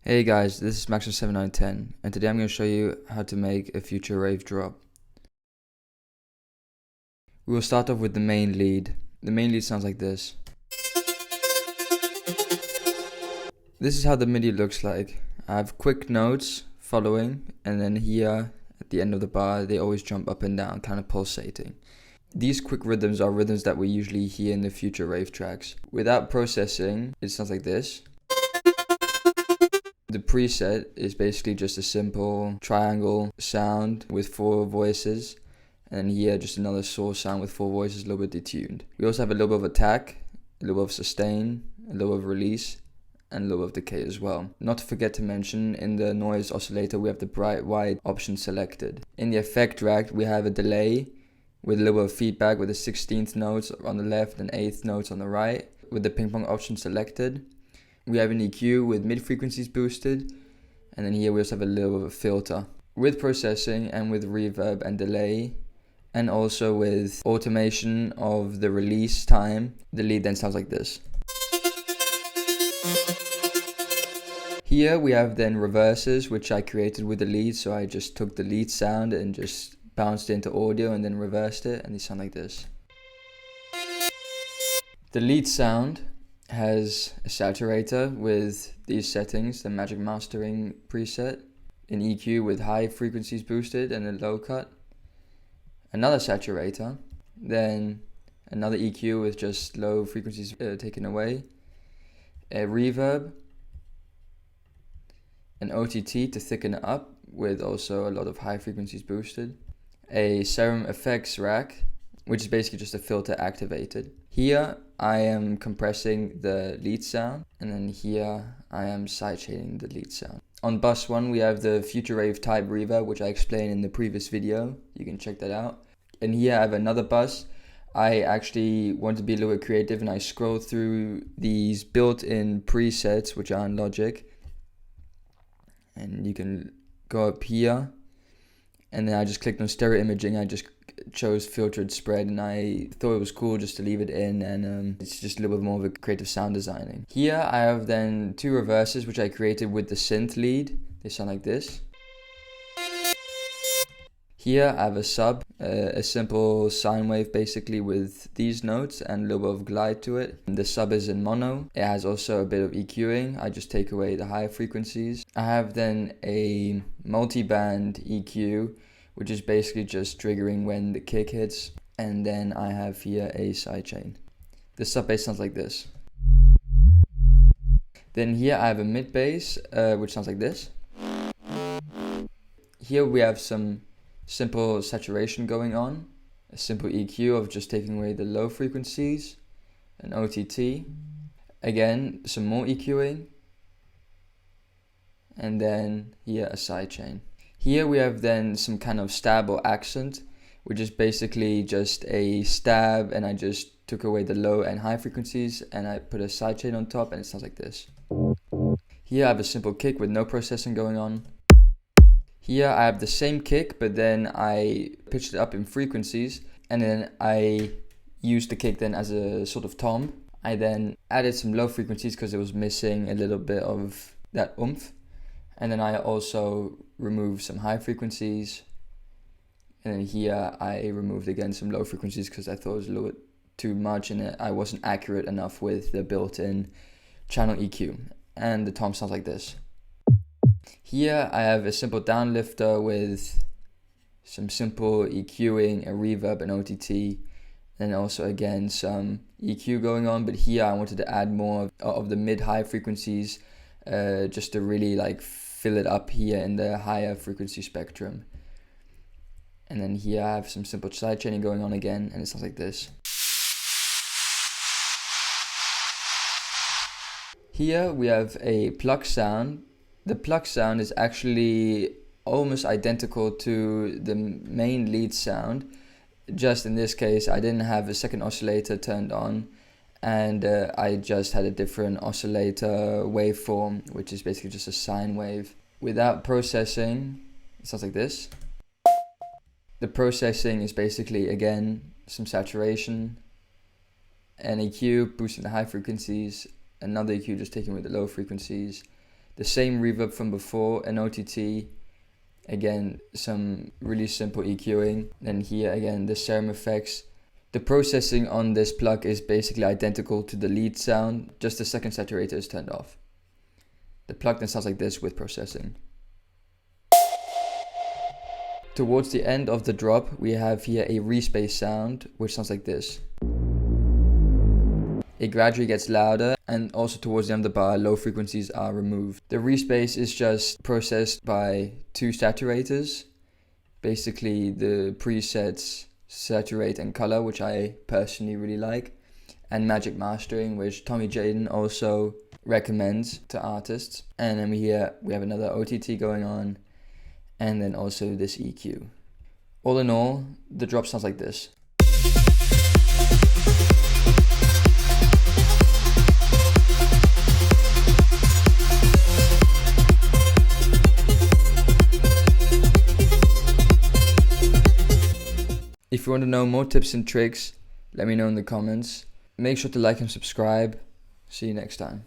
Hey guys, this is Max7910 and today I'm going to show you how to make a future rave drop. We will start off with the main lead. The main lead sounds like this. This is how the MIDI looks like. I have quick notes following, and then here at the end of the bar they always jump up and down, kind of pulsating. These quick rhythms are rhythms that we usually hear in the future rave tracks. Without processing, it sounds like this. The preset is basically just a simple triangle sound with 4 voices, and here just another source sound with 4 voices, a little bit detuned. We also have a little bit of attack, a little bit of sustain, a little bit of release, and a little bit of decay as well. Not to forget to mention, in the noise oscillator we have the bright white option selected. In the effect rack we have a delay with a little bit of feedback with the 16th notes on the left and 8th notes on the right, with the ping pong option selected. We have an EQ with mid frequencies boosted, and then here we also have a little bit of a filter. With processing and with reverb and delay, and also with automation of the release time, the lead then sounds like this. Here we have then reverses, which I created with the lead, so I just took the lead sound and just bounced it into audio and then reversed it, and they sound like this. The lead sound has a saturator with these settings, the magic mastering preset, an EQ with high frequencies boosted and a low cut, another saturator, then another EQ with just low frequencies taken away, a reverb, an OTT to thicken it up with also a lot of high frequencies boosted, a serum effects rack, which is basically just a filter activated. Here I am compressing the lead sound, and then here I am sidechaining the lead sound. On bus 1 we have the Future Rave type reverb, which I explained in the previous video. You can check that out. And here I have another bus. I actually want to be a little bit creative, and I scrolled through these built-in presets which are in Logic. And you can go up here, and then I just clicked on stereo imaging. I just chose filtered spread, and I thought it was cool just to leave it in, and it's just a little bit more of a creative sound designing. Here I have then 2 reverses which I created with the synth lead. They sound like this. Here I have a sub, a simple sine wave basically with these notes and a little bit of glide to it. The sub is in mono. It has also a bit of EQing. I just take away the high frequencies. I have then a multi-band EQ, which is basically just triggering when the kick hits. And then I have here a sidechain. The sub bass sounds like this. Then here I have a mid bass, which sounds like this. Here we have some simple saturation going on, a simple EQ of just taking away the low frequencies, an OTT, again some more EQing, and then here a sidechain. Here we have then some kind of stab or accent, which is basically just a stab, and I just took away the low and high frequencies and I put a sidechain on top, and it sounds like this. Here I have a simple kick with no processing going on. Here I have the same kick, but then I pitched it up in frequencies, and then I used the kick then as a sort of tom. I then added some low frequencies because it was missing a little bit of that oomph, and then I also removed some high frequencies, and then here I removed again some low frequencies because I thought it was a little bit too much and I wasn't accurate enough with the built-in channel EQ, and the tom sounds like this. Here I have a simple downlifter with some simple EQing, a reverb, and OTT, and also again some EQ going on, but here I wanted to add more of the mid-high frequencies just to really like fill it up here in the higher frequency spectrum. And then here I have some simple sidechaining going on again, and it sounds like this. Here we have a pluck sound. The pluck sound is actually almost identical to the main lead sound, just in this case I didn't have a second oscillator turned on, and I just had a different oscillator waveform, which is basically just a sine wave. Without processing, it sounds like this. The processing is basically again some saturation, an EQ boosting the high frequencies, another EQ just taking with the low frequencies, the same reverb from before, an OTT, again some really simple EQing, then here again the serum effects. The processing on this plug is basically identical to the lead sound, just the second saturator is turned off. The plug then sounds like this with processing. Towards the end of the drop, we have here a respace sound, which sounds like this. It gradually gets louder, and also towards the end of the bar, low frequencies are removed. The respace is just processed by two saturators, basically the presets saturate and color, which I personally really like, and magic mastering, which Tommy Jaden also recommends to artists. And then here we have another OTT going on, and then also this EQ. All in all, the drop sounds like this. If you want to know more tips and tricks, let me know in the comments. Make sure to like and subscribe. See you next time.